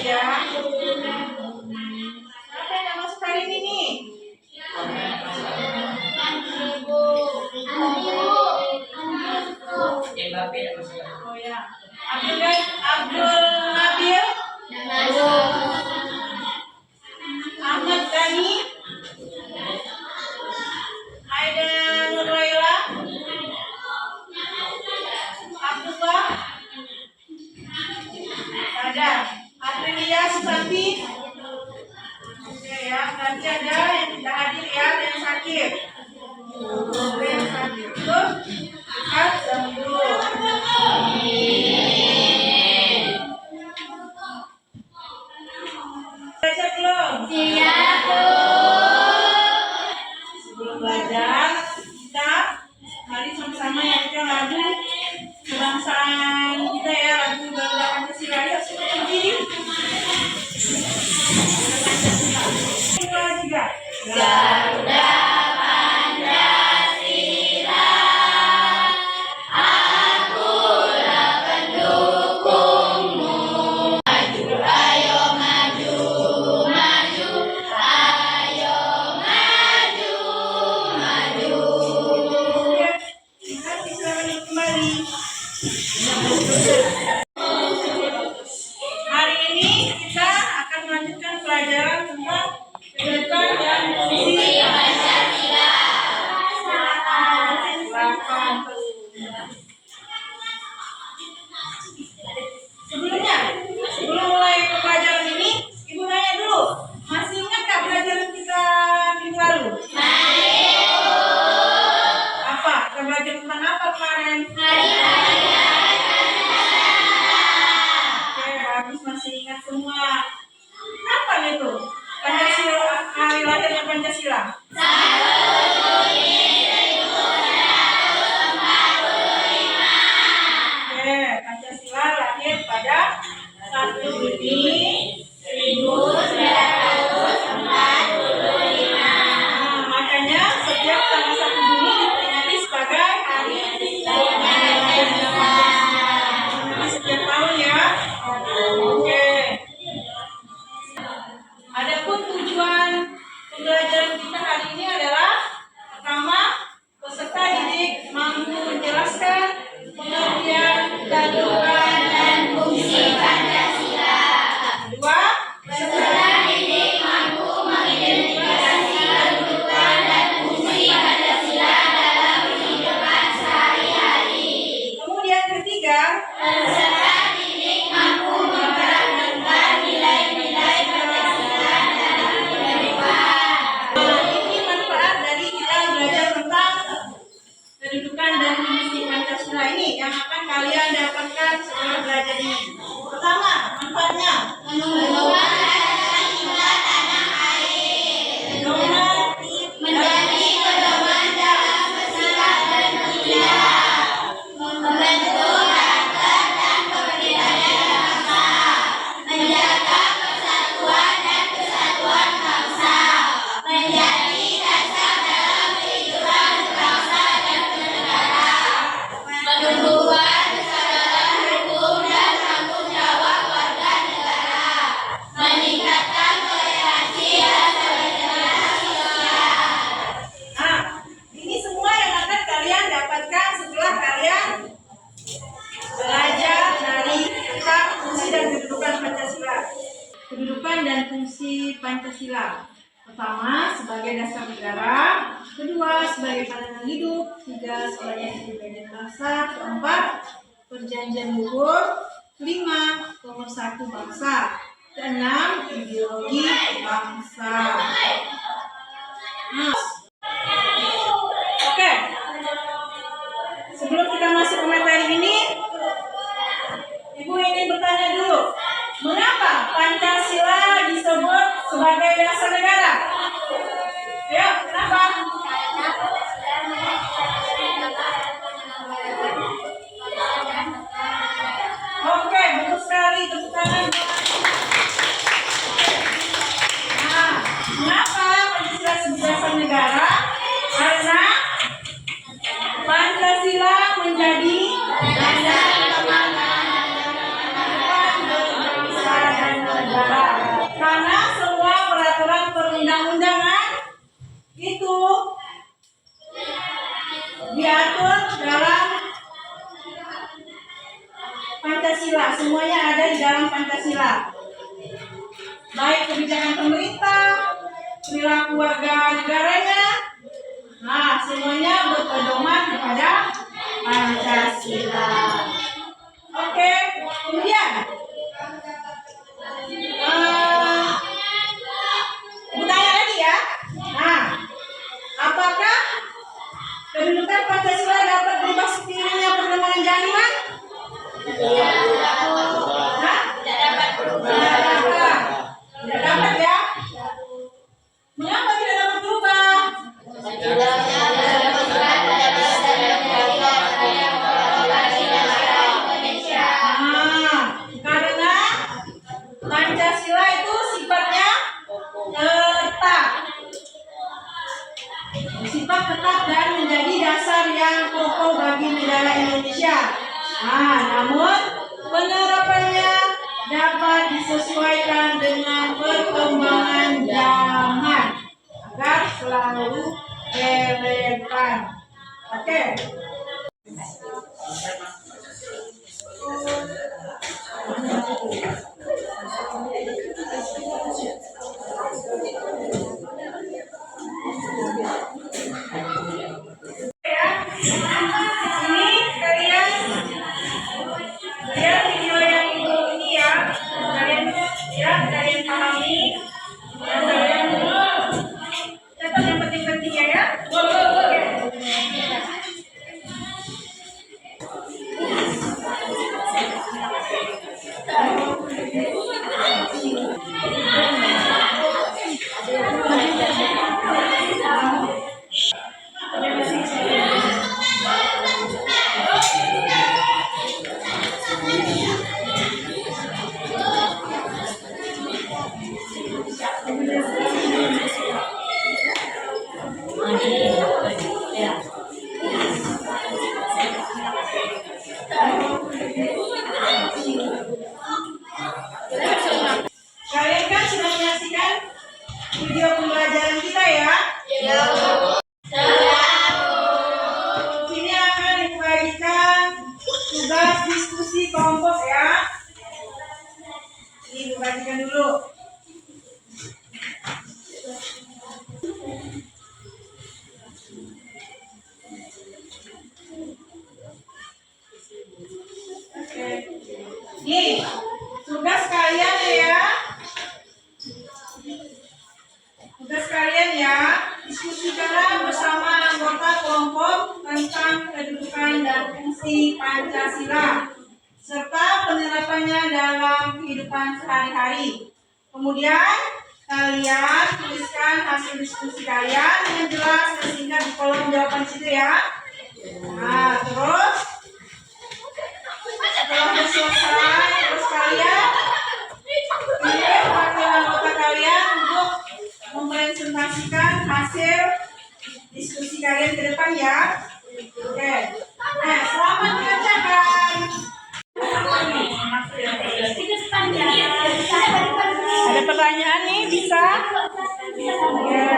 Ya. Siapa yang nggak masuk hari ini nih? Oh ya. Abdul Nabil. Ahmad Dhani. Aida Nurwaila. Abdullah. Ada. Aprilia Susanti. Oke ya, nanti ada yang tidak hadir ya, ada yang sakit. Ada yang sakit. Terus lihat dulu. Belajar belum? Siap, Bu. Sebelum belajar, kita mari sama-sama nyanyikan lagu kebangsaan kita ya, lagu Garuda Pancasila. Yuk, semua berdiri. Tiga. Garuda Pancasila, akulah pendukungmu. Maju, ayo maju, maju, ayo maju, maju. Terima kasih, selamat kembali. Hari ini kita akan melanjutkan pelajaran tentang kedudukan dan fungsi Pancasila. Silakan. Sebelum mulai ke pelajaran ini, Ibu nanya dulu, masih ingat nggak pelajaran kita minggu lalu? Apa? Kita belajar tentang apa kemarin? Oke, bagus, masih ingat semua. Kapan itu? Pancasila, hari lahirnya Pancasila. Oke, Pancasila lahir pada 1 Juni 1945. Nah, makanya setiap tanggal 1 Juni diperingati sebagai Hari Pancasila. Setiap tahun ya. Oke. Adapun tujuan pembelajaran kita hari ini adalah pertama, peserta didik mampu menjelaskan pengertian kedudukan dan fungsi Pancasila. kedua, Peserta didik mampu mengidentifikasi kedudukan dan fungsi Pancasila dalam kehidupan sehari-hari. kemudian ketiga, Peserta didik mampu memperhatikan nilai-nilai Pancasila dalam kehidupan. ini manfaat dari kita belajar tentang kedudukan dan fungsi Pancasila ini yang akan kalian dapatkan setelah belajar ini. Pertama, manfaatnya Menumbuhkan rasa cinta tanah air. pedoman Menjadi pedoman dalam bersikap dan bertindak. Membentuk karakter dan kepribadian bangsa. Menjaga persatuan dan kesatuan bangsa. Menjadi dasar dalam kehidupan berbangsa dan bernegara. Menumbuhkan kesadaran hukum dan tanggung jawab warga negara. Meningkatkan toleransi dan solidaritas sosial. Nah, ini semua yang akan kalian dapatkan setelah kalian belajar dari tentang fungsi dan kedudukan Pancasila. Kedudukan dan fungsi Pancasila. Pertama, sebagai dasar negara. Kedua, sebagai pandangan hidup. Tiga, sebagai independen bangsa. Keempat, perjanjian luhur. Kelima, pemersatu bangsa. Keenam, ideologi bangsa. Nah, oke. Sebelum kita masuk ke materi ini, Ibu ingin bertanya dulu, mengapa Pancasila disebut sebagai dasar negara? Ayo, kenapa? Oke, bagus sekali, tepuk tangan. Nah, mengapa Pancasila disebut dasar negara? diatur dalam Pancasila. Semuanya ada di dalam Pancasila. Baik kebijakan pemerintah, perilaku warga negaranya, nah semuanya berpedoman kepada Pancasila. Oke, kemudian bertanya lagi ya. Nah, apakah kedudukan Pancasila dapat berubah seiringnya perkembangan zaman? Hah? Tidak dapat berubah. Tidak dapat ya. Mengapa tidak dapat berubah? Karena Pancasila itu sifatnya tetap. Sifat tetap dan menjadi dasar yang pokok bagi negara Indonesia. Nah, namun penerapannya dapat disesuaikan dengan perkembangan zaman agar selalu relevan. Oke. Ini kalian lihat video yang ini ya, kalian lihat, kalian pahami, dan kalian catat yang penting-pentingnya ya. Kalian kan sudah menyaksikan video pembelajaran kita ya? Sini akan dibagikan tugas diskusi kelompok ya. Ini dibagikan dulu. Oke. Nih, tugas kalian ya. Tugas kalian ya, diskusikanlah bersama anggota kelompok tentang kedudukan dan fungsi Pancasila serta penerapannya dalam kehidupan sehari-hari. Kemudian kalian tuliskan hasil diskusi kalian yang jelas dan singkat di kolom jawaban situ ya. Nah, terus setelah selesai, terus kalian pilih wakil anggota kalian untuk mempresentasikan hasil diskusi kalian ke depan ya. Oke. Nah, selamat mengerjakan. Ada pertanyaan nih, bisa? Semuanya?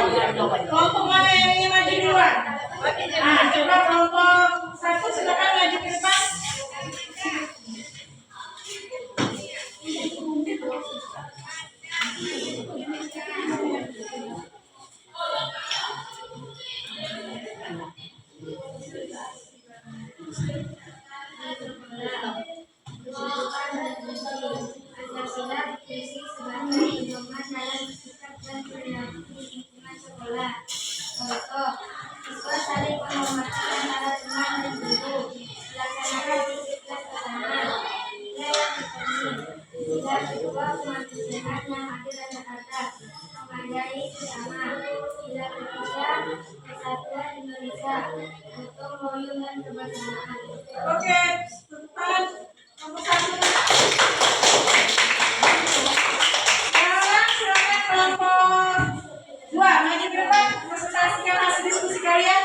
Sekarang kelompok mana yang ingin maju duluan? Nah, coba kelompok satu silakan maju ke depan. Pancasila diisi sebagai pedoman dalam bersikap dan perilaku di lingkungan sekolah. Contoh, siswa saling menghormati antara teman dan guru, melaksanakan disiplin bersama, nilai yang dipenuhi, tidak kedua kemanusiaan yang adil dan beradab, menghargai sesama, tidak ketiga persatuan Indonesia, gotong royong dan kebersamaan. Oke, teman nomor satu. Sekarang silakan kelompok dua maju ke depan, presentasikan hasil diskusi kalian.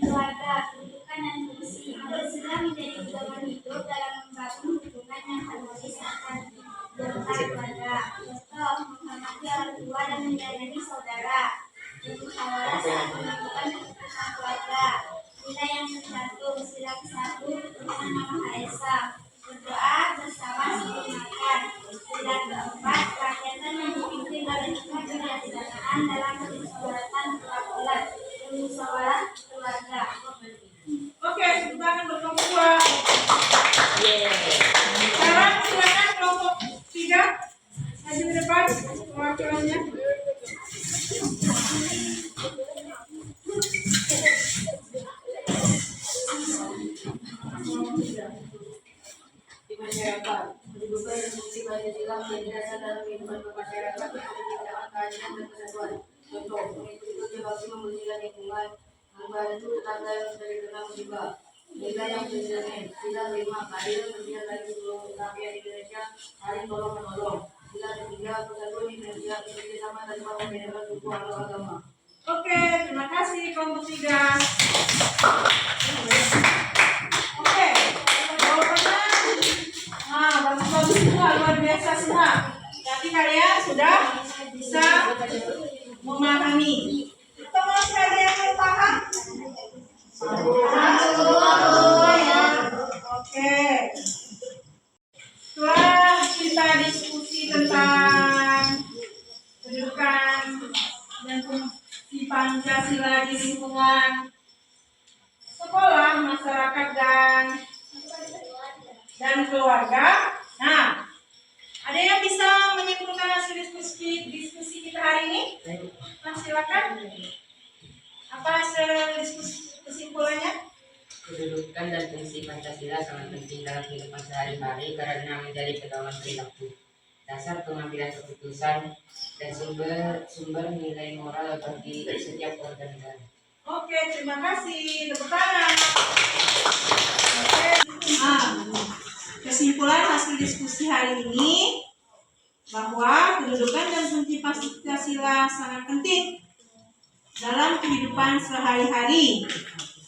Keluarga, kedudukan dan fungsi Pancasila menjadi pedoman hidup dalam membangun hubungan yang puasa. Berdoa bersama sebelum makan. Dan keempat, rakyatan yang dipimpin oleh kebijaksanaan dalam permusyawaratan perwakilan, permusyawarah keluarga. Oke, tepuk tangan untuk kelompok 2. Sekarang silakan kelompok 3 maju ke depan perwakilannya. Di masyarakat, kedudukan dan fungsi Pancasila menjadi dasar dalam kehidupan bermasyarakat untuk menciptakan keadilan dan persatuan. Contoh, mengikuti bakti membersihkan lingkungan, membantu tetangga yang sudah dikenal musibah. Nilai yang presiden, sila 5, keadilan sosial bagi seluruh rakyat Indonesia, saling tolong menolong. Sila 3, persatuan Indonesia, bekerjasama tanpa membedakan suku atau agama. Oke, terima kasih kelompok 3. Oke, jawabannya bagus-bagus semua, luar biasa semua. Tapi kalian sudah bisa memahami. Teman sekalian yang belum paham? Oke. Setelah kita diskusi tentang kedudukan dan fungsi Pancasila di lingkungan sekolah, masyarakat, dan keluarga. Nah, ada yang bisa menyimpulkan hasil diskusi kita hari ini? Nah, silakan. Apa hasil kesimpulannya? Kedudukan dan fungsi Pancasila sangat penting dalam kehidupan sehari-hari karena menjadi pedoman perilaku, dasar pengambilan keputusan, dan sumber nilai moral bagi setiap warga negara. Oke, terima kasih. Tepuk tangan. Oke. Kesimpulan hasil diskusi hari ini bahwa kedudukan dan fungsi Pancasila sangat penting dalam kehidupan sehari-hari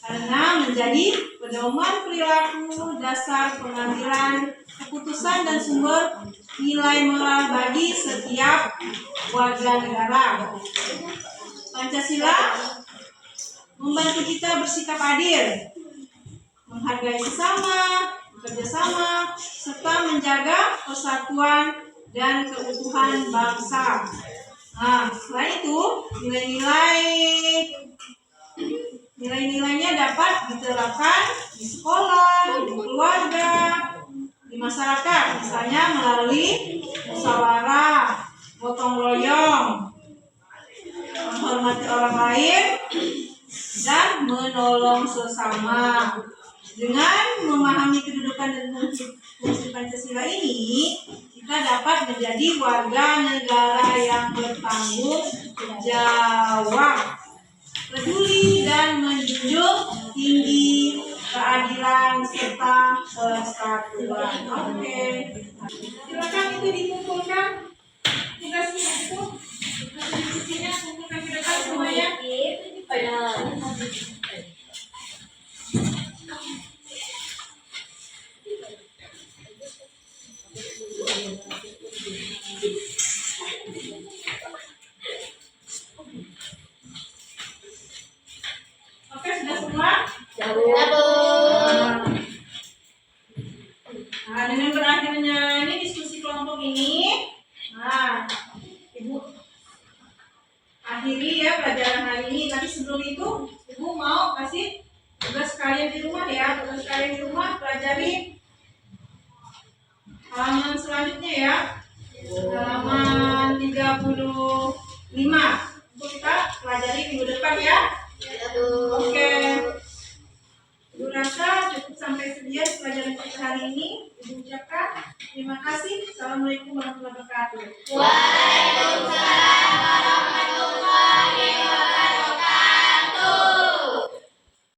karena menjadi pedoman perilaku, dasar pengambilan keputusan, dan sumber nilai moral bagi setiap warga negara. Pancasila membantu kita bersikap adil, menghargai sesama, bekerja sama, serta menjaga persatuan dan keutuhan bangsa. Nah, selain itu, nilai-nilainya dapat diterapkan di sekolah, di keluarga, di masyarakat, misalnya melalui musyawarah, gotong royong, menghormati orang lain, dan menolong sesama. Dengan memahami kedudukan dan fungsi Pancasila ini, kita dapat menjadi warga negara yang bertanggung jawab, peduli, dan menjunjung tinggi keadilan serta persatuan. Oke, silakan itu dikumpulkan tugasnya itu, diskusinya kumpulkan ke depan semuanya. Oke, sudah semua? Nah, dengan berakhirnya ini diskusi kelompok ini, nah, Ibu akhiri ya pelajaran hari ini. Tapi sebelum itu, Ibu mau kasih tugas kalian di rumah ya. Tugas kalian di rumah pelajari halaman selanjutnya ya. Halaman 35. Untuk kita pelajari minggu depan ya. Oke. Ibu rasa cukup sampai sekian pelajaran kita hari ini. Ibu ucapkan terima kasih. Assalamualaikum warahmatullahi wabarakatuh. Waalaikumsalam warahmatullahi wabarakatuh.